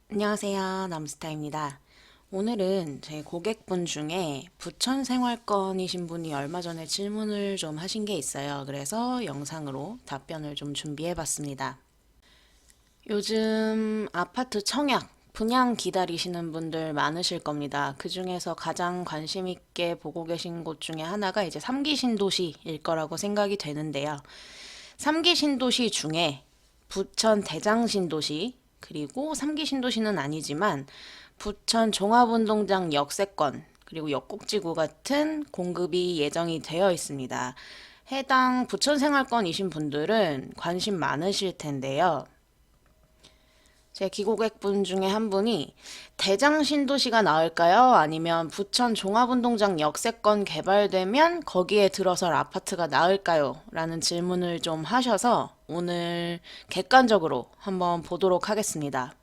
안녕하세요. 남스타입니다. 오늘은 제 고객분 중에 부천 생활권이신 분이 얼마 전에 질문을 좀 하신 게 있어요. 그래서 영상으로 답변을 좀 준비해 봤습니다. 요즘 아파트 청약, 분양 기다리시는 분들 많으실 겁니다. 그 중에서 가장 관심 있게 보고 계신 곳 중에 하나가 이제 3기 신도시일 거라고 생각이 되는데요. 3기 신도시 중에 부천 대장 신도시, 그리고 3기 신도시는 아니지만 부천 종합운동장 역세권, 그리고 역곡지구 같은 공급이 예정이 되어 있습니다. 해당 부천 생활권이신 분들은 관심 많으실 텐데요. 제 기고객분 중에 한 분이 대장 신도시가 나을까요? 아니면 부천 종합운동장 역세권 개발되면 거기에 들어설 아파트가 나을까요? 라는 질문을 좀 하셔서 오늘 객관적으로 한번 보도록 하겠습니다.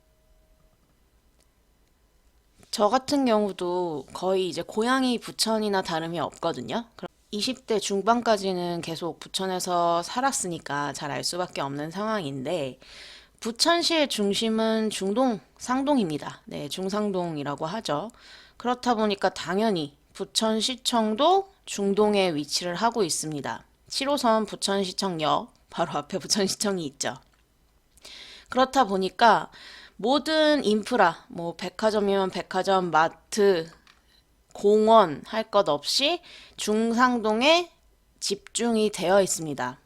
저 같은 경우도 거의 이제 고향이 부천이나 다름이 없거든요. 20대 중반까지는 계속 부천에서 살았으니까 잘 알 수밖에 없는 상황인데 부천시의 중심은 중동, 상동입니다. 네, 중상동이라고 하죠. 그렇다 보니까 당연히 부천시청도 중동에 위치를 하고 있습니다. 7호선 부천시청역 바로 앞에 부천시청이 있죠. 그렇다 보니까 모든 인프라, 뭐 백화점이면 백화점, 마트, 공원 할 것 없이 중상동에 집중이 되어 있습니다.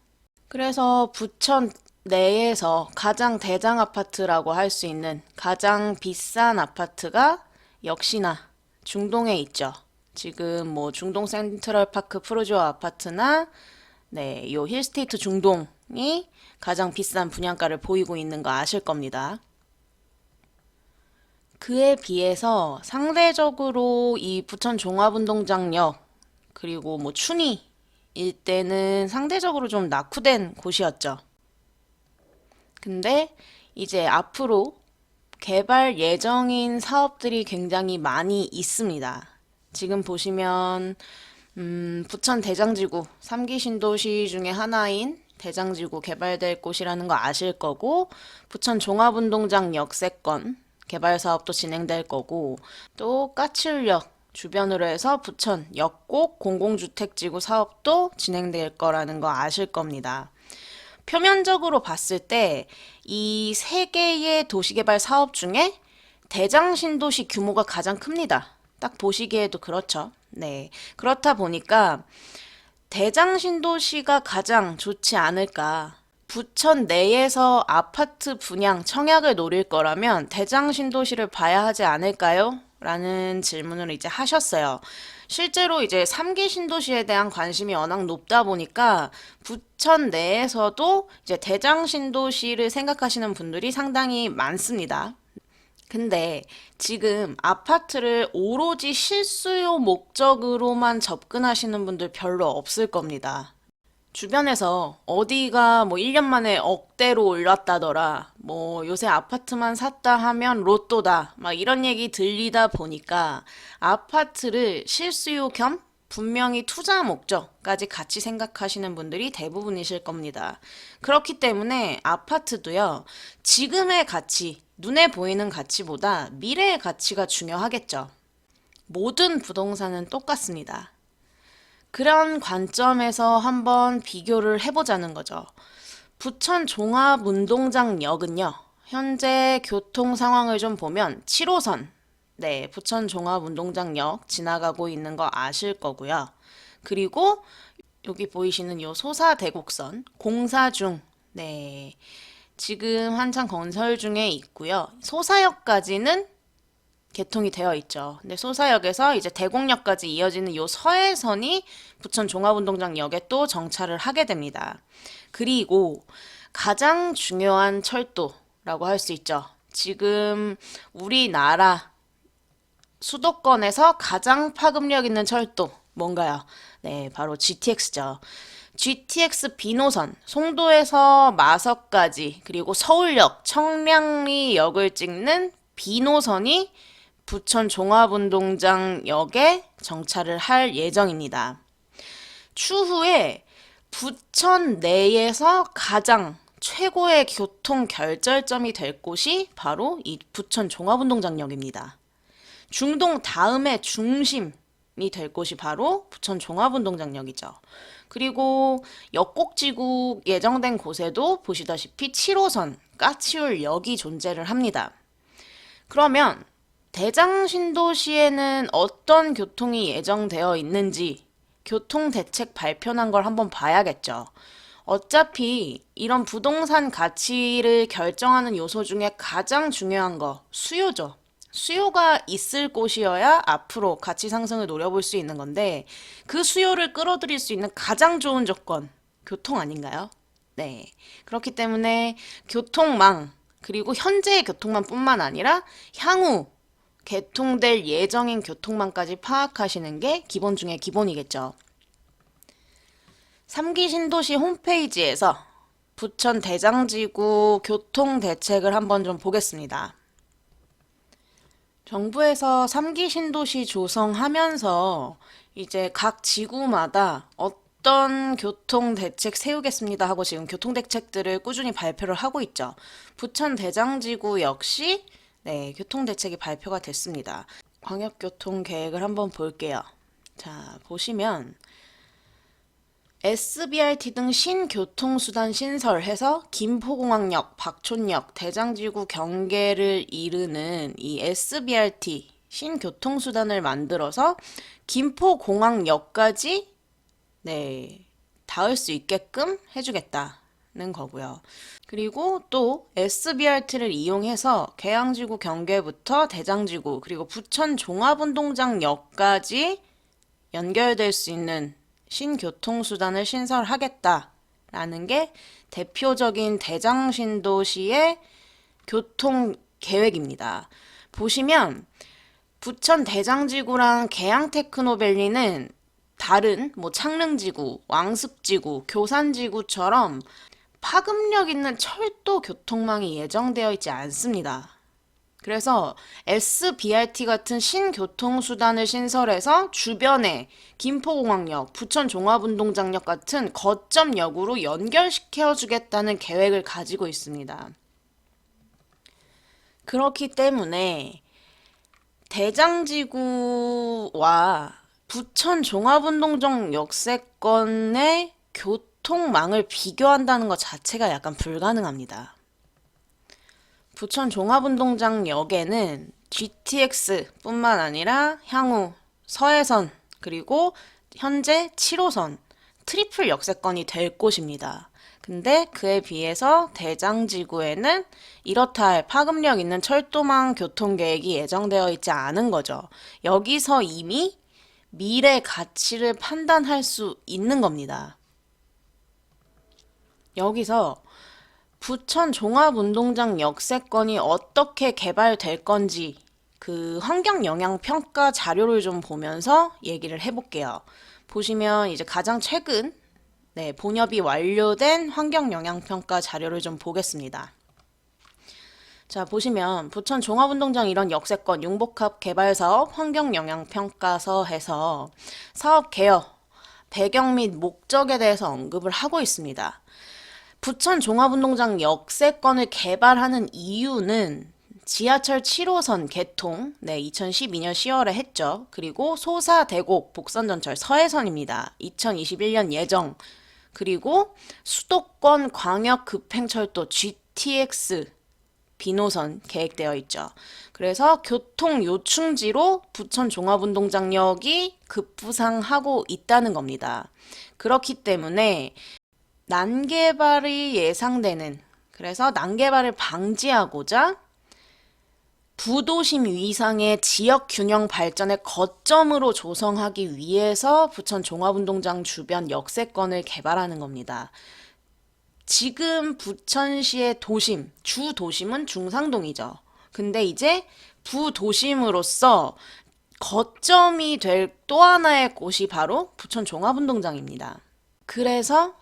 그래서 부천 내에서 가장 대장 아파트라고 할 수 있는 가장 비싼 아파트가 역시나 중동에 있죠. 지금 뭐 중동 센트럴파크 프로듀어 아파트나 네, 요 힐스테이트 중동이 가장 비싼 분양가를 보이고 있는 거 아실 겁니다. 그에 비해서 상대적으로 이 부천 종합운동장역 그리고 뭐 춘희 일대는 상대적으로 좀 낙후된 곳이었죠. 근데 이제 앞으로 개발 예정인 사업들이 굉장히 많이 있습니다. 지금 보시면 부천 대장지구 3기 신도시 중에 하나인 대장지구 개발될 곳이라는 거 아실 거고 부천 종합운동장 역세권 개발 사업도 진행될 거고 또 까치울역 주변으로 해서 부천 역곡 공공주택지구 사업도 진행될 거라는 거 아실 겁니다. 표면적으로 봤을 때 이 세 개의 도시개발 사업 중에 대장 신도시 규모가 가장 큽니다. 딱 보시기에도 그렇죠. 네. 그렇다 보니까 대장 신도시가 가장 좋지 않을까. 부천 내에서 아파트 분양 청약을 노릴 거라면 대장 신도시를 봐야 하지 않을까요? 라는 질문을 이제 하셨어요. 실제로 이제 3기 신도시에 대한 관심이 워낙 높다 보니까 부천 내에서도 이제 대장 신도시를 생각하시는 분들이 상당히 많습니다. 근데 지금 아파트를 오로지 실수요 목적으로만 접근하시는 분들 별로 없을 겁니다. 주변에서 어디가 뭐 1년 만에 억대로 올랐다더라, 뭐 요새 아파트만 샀다 하면 로또다, 막 이런 얘기 들리다 보니까 아파트를 실수요 겸 분명히 투자 목적까지 같이 생각하시는 분들이 대부분이실 겁니다. 그렇기 때문에 아파트도요, 지금의 가치, 눈에 보이는 가치보다 미래의 가치가 중요하겠죠. 모든 부동산은 똑같습니다. 그런 관점에서 한번 비교를 해보자는 거죠. 부천 종합운동장역은요, 현재 교통 상황을 좀 보면 7호선, 네, 부천 종합운동장역 지나가고 있는 거 아실 거고요. 그리고 여기 보이시는 요 소사대곡선 공사 중, 네, 지금 한창 건설 중에 있고요. 소사역까지는 개통이 되어 있죠. 근데 소사역에서 이제 대곡역까지 이어지는 요 서해선이 부천 종합운동장역에 또 정차를 하게 됩니다. 그리고 가장 중요한 철도라고 할 수 있죠. 지금 우리나라 수도권에서 가장 파급력 있는 철도 뭔가요? 네, 바로 GTX죠. GTX 비노선, 송도에서 마석까지, 그리고 서울역, 청량리역을 찍는 비노선이 부천 종합운동장역에 정차를 할 예정입니다. 추후에 부천 내에서 가장 최고의 교통 결절점이 될 곳이 바로 이 부천 종합운동장역입니다. 중동 다음의 중심이 될 곳이 바로 부천 종합운동장역이죠. 그리고 역곡지구 예정된 곳에도 보시다시피 7호선 까치울역이 존재를 합니다. 그러면 대장신도시에는 어떤 교통이 예정되어 있는지 교통대책 발표난 걸 한번 봐야겠죠. 어차피 이런 부동산 가치를 결정하는 요소 중에 가장 중요한 거 수요죠. 수요가 있을 곳이어야 앞으로 가치 상승을 노려볼 수 있는 건데 그 수요를 끌어들일 수 있는 가장 좋은 조건, 교통 아닌가요? 네. 그렇기 때문에 교통망, 그리고 현재의 교통망뿐만 아니라 향후 개통될 예정인 교통망까지 파악하시는 게 기본 중에 기본이겠죠. 3기 신도시 홈페이지에서 부천 대장지구 교통대책을 한번 좀 보겠습니다. 정부에서 3기 신도시 조성하면서 이제 각 지구마다 어떤 교통대책 세우겠습니다 하고 지금 교통대책들을 꾸준히 발표를 하고 있죠. 부천 대장지구 역시 네, 교통대책이 발표가 됐습니다. 광역교통계획을 한번 볼게요. 자, 보시면 SBRT 등 신교통수단 신설해서 김포공항역, 박촌역, 대장지구 경계를 이르는 이 SBRT 신교통수단을 만들어서 김포공항역까지 네, 닿을 수 있게끔 해주겠다는 거고요. 그리고 또 SBRT를 이용해서 계양지구 경계부터 대장지구 그리고 부천 종합운동장역까지 연결될 수 있는 신교통수단을 신설하겠다라는 게 대표적인 대장신도시의 교통계획입니다. 보시면 부천 대장지구랑 계양테크노밸리는 다른 창릉지구, 왕습지구, 교산지구처럼 파급력 있는 철도 교통망이 예정되어 있지 않습니다. 그래서 SBRT 같은 신교통수단을 신설해서 주변에 김포공항역, 부천종합운동장역 같은 거점역으로 연결시켜주겠다는 계획을 가지고 있습니다. 그렇기 때문에 대장지구와 부천종합운동장 역세권의 교통망을 비교한다는 것 자체가 약간 불가능합니다. 부천 종합운동장역에는 GTX뿐만 아니라 향후 서해선 그리고 현재 7호선 트리플 역세권이 될 곳입니다. 근데 그에 비해서 대장지구에는 이렇다 할 파급력 있는 철도망 교통계획이 예정되어 있지 않은 거죠. 여기서 이미 미래 가치를 판단할 수 있는 겁니다. 여기서 부천 종합운동장 역세권이 어떻게 개발될 건지 그 환경영향평가 자료를 좀 보면서 얘기를 해볼게요. 보시면 이제 가장 최근 본협이 완료된 환경영향평가 자료를 좀 보겠습니다. 자, 보시면 부천 종합운동장 이런 역세권 융복합 개발사업 환경영향평가서 해서 사업 개요, 배경 및 목적에 대해서 언급을 하고 있습니다. 부천 종합운동장 역세권을 개발하는 이유는 지하철 7호선 개통, 2012년 10월에 했죠. 그리고 소사대곡 복선전철 서해선입니다. 2021년 예정. 그리고 수도권 광역급행철도 GTX 비노선 계획되어 있죠. 그래서 교통 요충지로 부천 종합운동장역이 급부상하고 있다는 겁니다. 그렇기 때문에 난개발이 예상되는, 그래서 난개발을 방지하고자 부도심 위상의 지역 균형 발전의 거점으로 조성하기 위해서 부천 종합운동장 주변 역세권을 개발하는 겁니다. 지금 부천시의 도심, 주 도심은 중상동이죠. 근데 이제 부도심으로서 거점이 될 또 하나의 곳이 바로 부천 종합운동장입니다. 그래서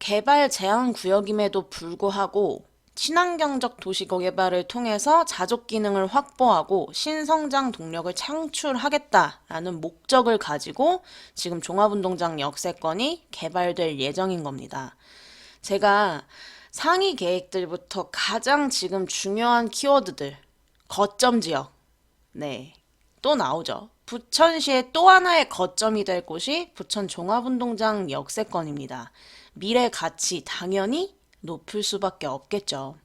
개발 제한 구역임에도 불구하고 친환경적 도시구 개발을 통해서 자족 기능을 확보하고 신성장 동력을 창출하겠다라는 목적을 가지고 지금 종합운동장 역세권이 개발될 예정인 겁니다. 제가 상위 계획들부터 가장 지금 중요한 키워드들, 거점 지역, 네, 또 나오죠. 부천시의 또 하나의 거점이 될 곳이 부천 종합운동장 역세권입니다. 미래 가치 당연히 높을 수밖에 없겠죠.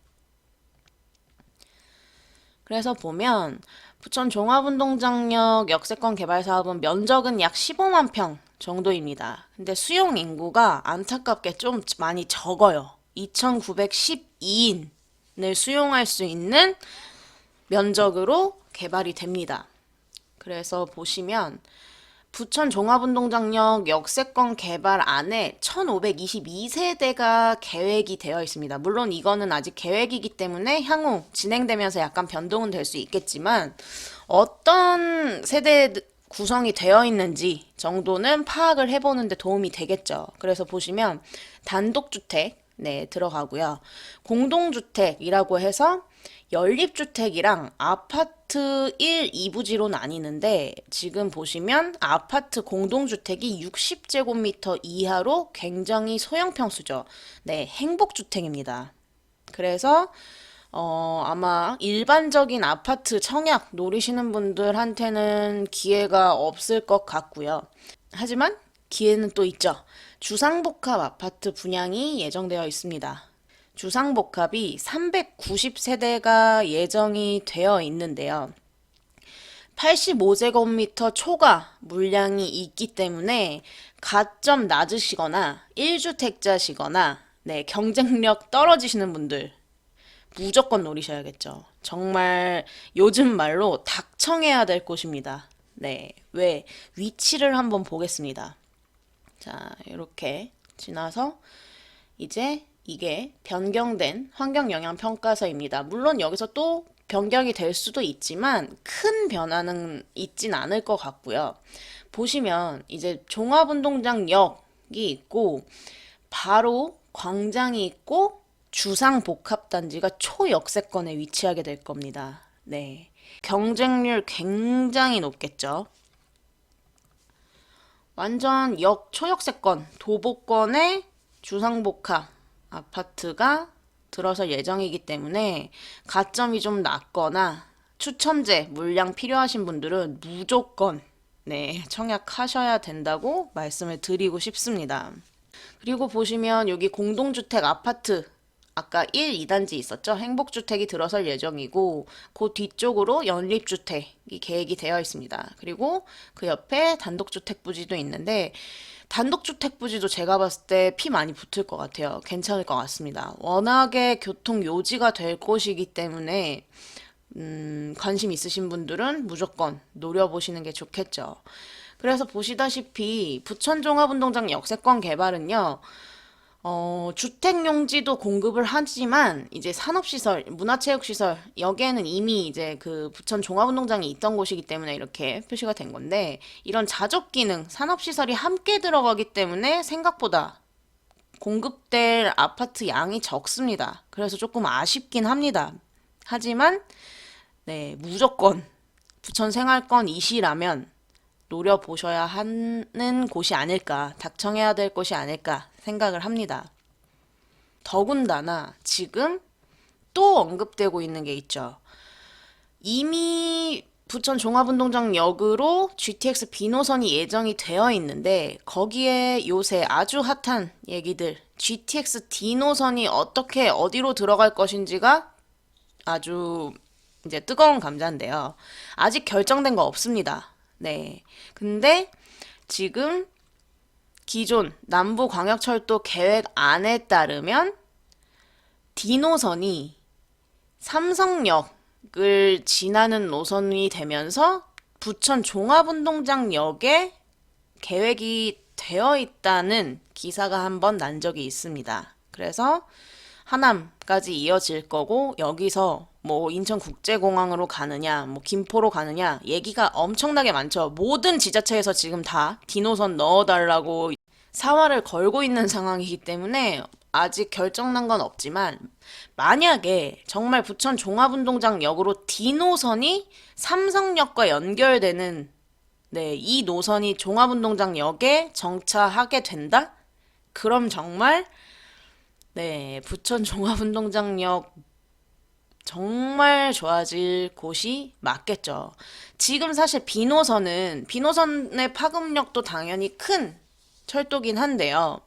그래서 보면 부천 종합운동장역 역세권 개발 사업은 면적은 약 15만 평 정도입니다. 근데 수용 인구가 안타깝게 좀 많이 적어요. 2,912인을 수용할 수 있는 면적으로 개발이 됩니다. 그래서 보시면 부천 종합운동장역 역세권 개발 안에 1522세대가 계획이 되어 있습니다. 물론 이거는 아직 계획이기 때문에 향후 진행되면서 약간 변동은 될 수 있겠지만 어떤 세대 구성이 되어 있는지 정도는 파악을 해보는데 도움이 되겠죠. 그래서 보시면 단독주택 네, 들어가고요. 공동주택이라고 해서 연립주택이랑 아파트 1, 2부지로 나뉘는데 지금 보시면 아파트 공동주택이 60제곱미터 이하로 굉장히 소형평수죠. 네, 행복주택입니다. 그래서 아마 일반적인 아파트 청약 노리시는 분들한테는 기회가 없을 것 같고요. 하지만 기회는 또 있죠. 주상복합 아파트 분양이 예정되어 있습니다. 주상복합이 390세대가 예정이 되어 있는데요. 85제곱미터 초과 물량이 있기 때문에 가점 낮으시거나 1주택자시거나 네, 경쟁력 떨어지시는 분들 무조건 노리셔야겠죠. 정말 요즘 말로 닥청해야 될 곳입니다. 네, 왜? 위치를 한번 보겠습니다. 자, 이렇게 지나서 이제 이게 변경된 환경영향평가서입니다. 물론 여기서 또 변경이 될 수도 있지만 큰 변화는 있진 않을 것 같고요. 보시면 이제 종합운동장역이 있고 바로 광장이 있고 주상복합단지가 초역세권에 위치하게 될 겁니다. 네. 경쟁률 굉장히 높겠죠. 완전 초역세권, 도보권의 주상복합 아파트가 들어설 예정이기 때문에 가점이 좀 낮거나 추첨제 물량 필요하신 분들은 무조건 네, 청약하셔야 된다고 말씀을 드리고 싶습니다. 그리고 보시면 여기 공동주택 아파트 아까 1, 2단지 있었죠? 행복주택이 들어설 예정이고 그 뒤쪽으로 연립주택이 계획이 되어 있습니다. 그리고 그 옆에 단독주택 부지도 있는데 단독주택 부지도 제가 봤을 때 피 많이 붙을 것 같아요. 괜찮을 것 같습니다. 워낙에 교통 요지가 될 곳이기 때문에 관심 있으신 분들은 무조건 노려보시는 게 좋겠죠. 그래서 보시다시피 부천종합운동장 역세권 개발은요. 주택용지도 공급을 하지만 이제 산업시설, 문화체육시설 여기에는 이미 이제 그 부천 종합운동장이 있던 곳이기 때문에 이렇게 표시가 된 건데 이런 자족기능, 산업시설이 함께 들어가기 때문에 생각보다 공급될 아파트 양이 적습니다. 그래서 조금 아쉽긴 합니다. 하지만 네, 무조건 부천 생활권이시라면 노려보셔야 하는 곳이 아닐까, 닥청해야 될 곳이 아닐까 생각을 합니다. 더군다나 지금 또 언급되고 있는 게 있죠. 이미 부천 종합운동장역으로 GTX B노선이 예정이 되어 있는데 거기에 요새 아주 핫한 얘기들 GTX D노선이 어떻게 어디로 들어갈 것인지가 아주 이제 뜨거운 감자인데요. 아직 결정된 거 없습니다. 네. 근데 지금 기존 남부광역철도 계획안에 따르면 D노선이 삼성역을 지나는 노선이 되면서 부천 종합운동장역에 계획이 되어 있다는 기사가 한번 난 적이 있습니다. 그래서 하남까지 이어질 거고 여기서 뭐 인천국제공항으로 가느냐, 뭐 김포로 가느냐 얘기가 엄청나게 많죠. 모든 지자체에서 지금 다 D노선 넣어달라고 사활을 걸고 있는 상황이기 때문에 아직 결정난 건 없지만 만약에 정말 부천 종합운동장역으로 D노선이 삼성역과 연결되는 네, 이 노선이 종합운동장역에 정차하게 된다? 그럼 정말 네, 부천 종합운동장역 정말 좋아질 곳이 맞겠죠. 지금 사실 비노선의 파급력도 당연히 큰 철도긴 한데요.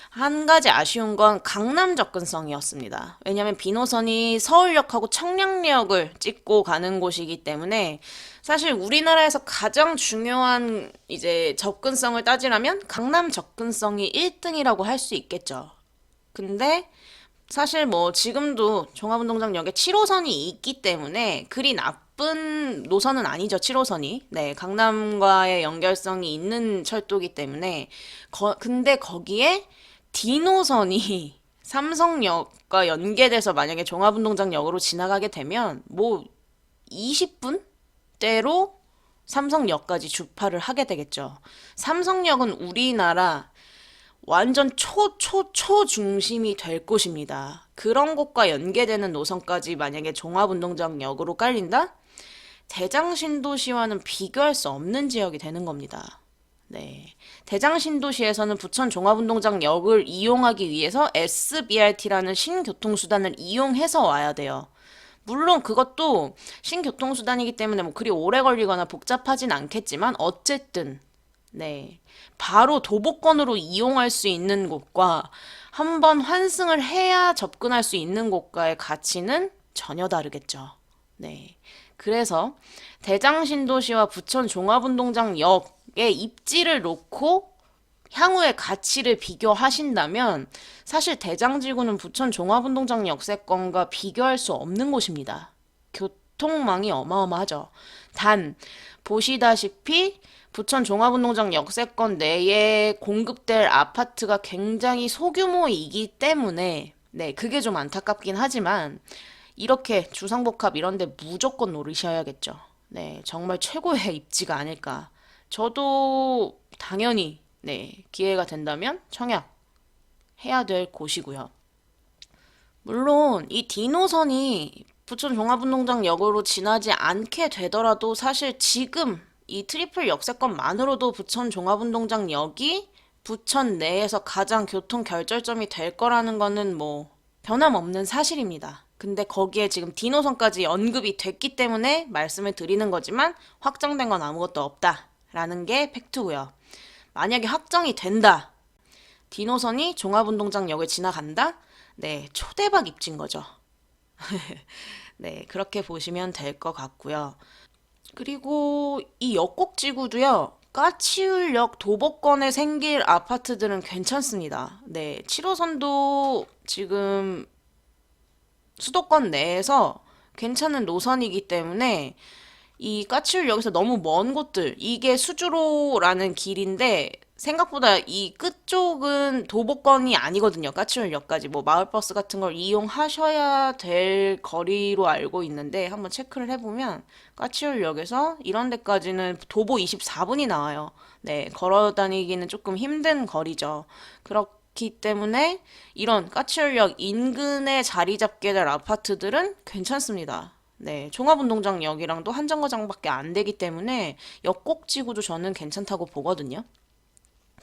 한 가지 아쉬운 건 강남 접근성이었습니다. 왜냐하면 비노선이 서울역하고 청량역을 찍고 가는 곳이기 때문에 사실 우리나라에서 가장 중요한 이제 접근성을 따지라면 강남 접근성이 1등이라고 할 수 있겠죠. 근데 사실 뭐 지금도 종합운동장역에 7호선이 있기 때문에 그리 나쁜 노선은 아니죠, 7호선이. 네, 강남과의 연결성이 있는 철도기 때문에. 근데 거기에 D노선이 삼성역과 연계돼서 만약에 종합운동장역으로 지나가게 되면 뭐 20분대로 삼성역까지 주파를 하게 되겠죠. 삼성역은 우리나라 완전 초중심이 될 곳입니다. 그런 곳과 연계되는 노선까지 만약에 종합운동장역으로 깔린다? 대장신도시와는 비교할 수 없는 지역이 되는 겁니다. 네. 대장신도시에서는 부천 종합운동장역을 이용하기 위해서 SBRT라는 신교통수단을 이용해서 와야 돼요. 물론 그것도 신교통수단이기 때문에 뭐 그리 오래 걸리거나 복잡하진 않겠지만 어쨌든 네. 바로 도보권으로 이용할 수 있는 곳과 한번 환승을 해야 접근할 수 있는 곳과의 가치는 전혀 다르겠죠. 네. 그래서 대장신도시와 부천 종합운동장역의 입지를 놓고 향후의 가치를 비교하신다면 사실 대장지구는 부천 종합운동장 역세권과 비교할 수 없는 곳입니다. 교통망이 어마어마하죠. 단 보시다시피 부천 종합운동장 역세권 내에 공급될 아파트가 굉장히 소규모이기 때문에 네, 그게 좀 안타깝긴 하지만 이렇게 주상복합 이런 데 무조건 노리셔야겠죠. 네, 정말 최고의 입지가 아닐까. 저도 당연히 네, 기회가 된다면 청약 해야 될 곳이고요. 물론 이 D노선이 부천 종합운동장역으로 지나지 않게 되더라도 사실 지금 이 트리플 역세권만으로도 부천 종합운동장역이 부천 내에서 가장 교통 결절점이 될 거라는 거는 뭐 변함없는 사실입니다. 근데 거기에 지금 D노선까지 언급이 됐기 때문에 말씀을 드리는 거지만 확정된 건 아무것도 없다라는 게 팩트고요. 만약에 확정이 된다. D노선이 종합운동장역을 지나간다? 네, 초대박 입진 거죠. 네, 그렇게 보시면 될 것 같고요. 그리고 이 역곡지구도요. 까치울역 도보권에 생길 아파트들은 괜찮습니다. 네, 7호선도 지금 수도권 내에서 괜찮은 노선이기 때문에 이 까치울역에서 너무 먼 곳들, 이게 수주로라는 길인데 생각보다 이 끝쪽은 도보권이 아니거든요. 까치울역까지 뭐 마을버스 같은 걸 이용하셔야 될 거리로 알고 있는데 한번 체크를 해보면 까치울역에서 이런 데까지는 도보 24분이 나와요. 네, 걸어 다니기는 조금 힘든 거리죠. 그렇기 때문에 이런 까치울역 인근에 자리 잡게 될 아파트들은 괜찮습니다. 네, 종합운동장역이랑도 한 정거장밖에 안 되기 때문에 역곡지구도 저는 괜찮다고 보거든요.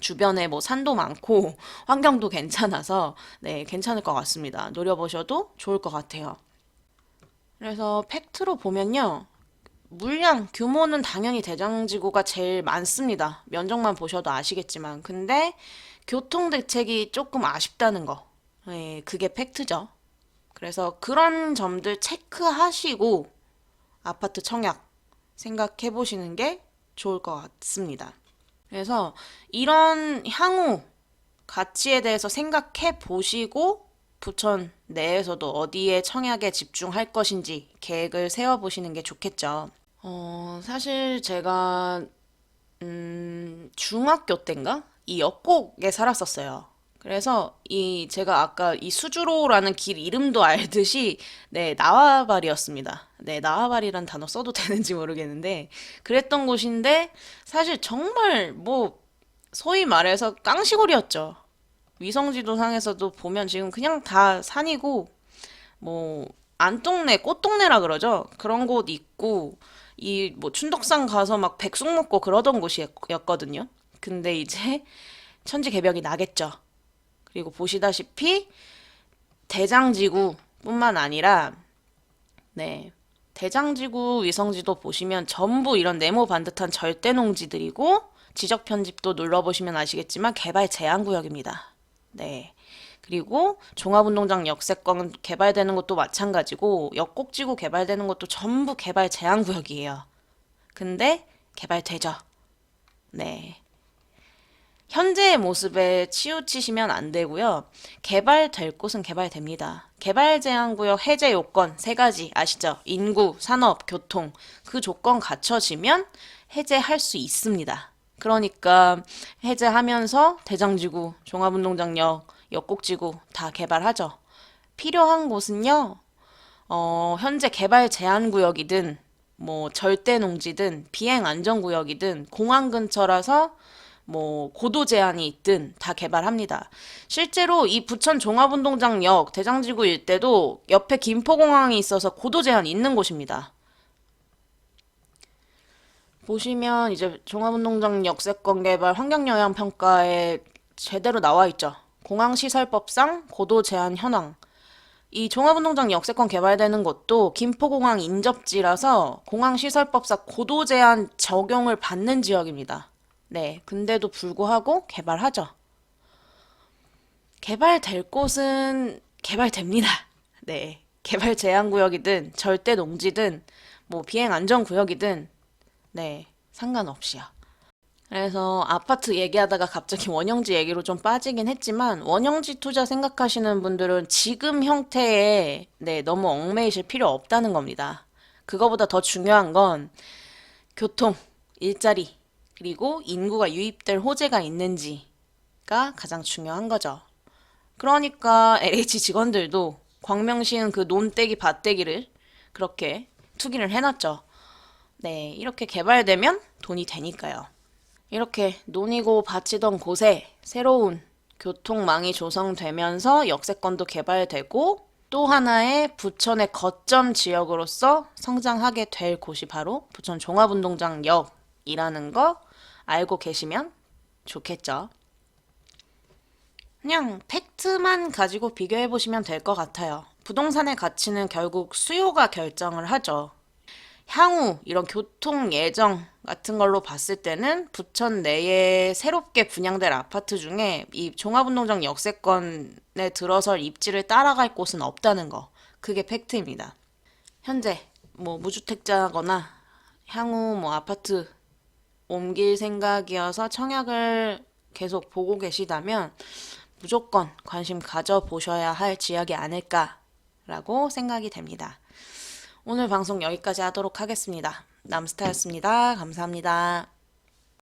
주변에 뭐 산도 많고 환경도 괜찮아서 네, 괜찮을 것 같습니다. 노려보셔도 좋을 것 같아요. 그래서 팩트로 보면요. 물량, 규모는 당연히 대장지구가 제일 많습니다. 면적만 보셔도 아시겠지만. 근데 교통 대책이 조금 아쉽다는 거. 네, 그게 팩트죠. 그래서 그런 점들 체크하시고 아파트 청약 생각해 보시는 게 좋을 것 같습니다. 그래서 이런 향후 가치에 대해서 생각해 보시고 부천 내에서도 어디에 청약에 집중할 것인지 계획을 세워 보시는 게 좋겠죠. 사실 제가 중학교 때인가? 이 역곡에 살았었어요. 그래서 이 제가 아까 이 수주로라는 길 이름도 알듯이 네, 나와바리였습니다. 네, 나와바리란 단어 써도 되는지 모르겠는데 그랬던 곳인데 사실 정말 뭐 소위 말해서 깡시골이었죠. 위성지도상에서도 보면 지금 그냥 다 산이고 뭐 안동네 꽃동네라 그러죠. 그런 곳 있고 이 뭐 춘덕산 가서 막 백숙 먹고 그러던 곳이었거든요. 근데 이제 천지개벽이 나겠죠. 그리고 보시다시피 대장지구뿐만 아니라 네, 대장지구 위성지도 보시면 전부 이런 네모 반듯한 절대 농지들이고 지적 편집도 눌러보시면 아시겠지만 개발 제한 구역입니다. 네. 그리고 종합운동장 역세권 개발되는 것도 마찬가지고 역곡지구 개발되는 것도 전부 개발 제한 구역이에요. 근데 개발되죠. 네. 현재의 모습에 치우치시면 안 되고요. 개발될 곳은 개발됩니다. 개발 제한 구역 해제 요건 세 가지 아시죠? 인구, 산업, 교통. 그 조건 갖춰지면 해제할 수 있습니다. 그러니까 해제하면서 대장지구, 종합운동장역, 역곡지구 다 개발하죠. 필요한 곳은요. 현재 개발 제한 구역이든 뭐 절대 농지든 비행 안전 구역이든 공항 근처라서 뭐 고도 제한이 있든 다 개발합니다. 실제로 이 부천 종합운동장역 대장지구 일대도 옆에 김포공항이 있어서 고도 제한 있는 곳입니다. 보시면 이제 종합운동장 역세권 개발 환경영향평가에 제대로 나와 있죠. 공항시설법상 고도 제한 현황. 이 종합운동장 역세권 개발되는 것도 김포공항 인접지라서 공항시설법상 고도 제한 적용을 받는 지역입니다. 네, 근데도 불구하고 개발하죠. 개발될 곳은 개발됩니다. 네, 개발 제한 구역이든 절대 농지든 뭐 비행 안전 구역이든 네, 상관없이요. 그래서 아파트 얘기하다가 갑자기 원형지 얘기로 좀 빠지긴 했지만 원형지 투자 생각하시는 분들은 지금 형태에 네, 너무 얽매이실 필요 없다는 겁니다. 그거보다 더 중요한 건 교통, 일자리, 그리고 인구가 유입될 호재가 있는지가 가장 중요한 거죠. 그러니까 LH 직원들도 광명시은 그 논떼기 밭떼기를 그렇게 투기를 해놨죠. 네, 이렇게 개발되면 돈이 되니까요. 이렇게 논이고 밭이던 곳에 새로운 교통망이 조성되면서 역세권도 개발되고 또 하나의 부천의 거점 지역으로서 성장하게 될 곳이 바로 부천 종합운동장역이라는 거 알고 계시면 좋겠죠. 그냥 팩트만 가지고 비교해 보시면 될 것 같아요. 부동산의 가치는 결국 수요가 결정을 하죠. 향후 이런 교통 예정 같은 걸로 봤을 때는 부천 내에 새롭게 분양될 아파트 중에 이 종합운동장 역세권에 들어설 입지를 따라갈 곳은 없다는 거. 그게 팩트입니다. 현재 뭐 무주택자거나 향후 뭐 아파트 옮길 생각이어서 청약을 계속 보고 계시다면 무조건 관심 가져보셔야 할 지역이 아닐까라고 생각이 됩니다. 오늘 방송 여기까지 하도록 하겠습니다. 남스타였습니다. 감사합니다.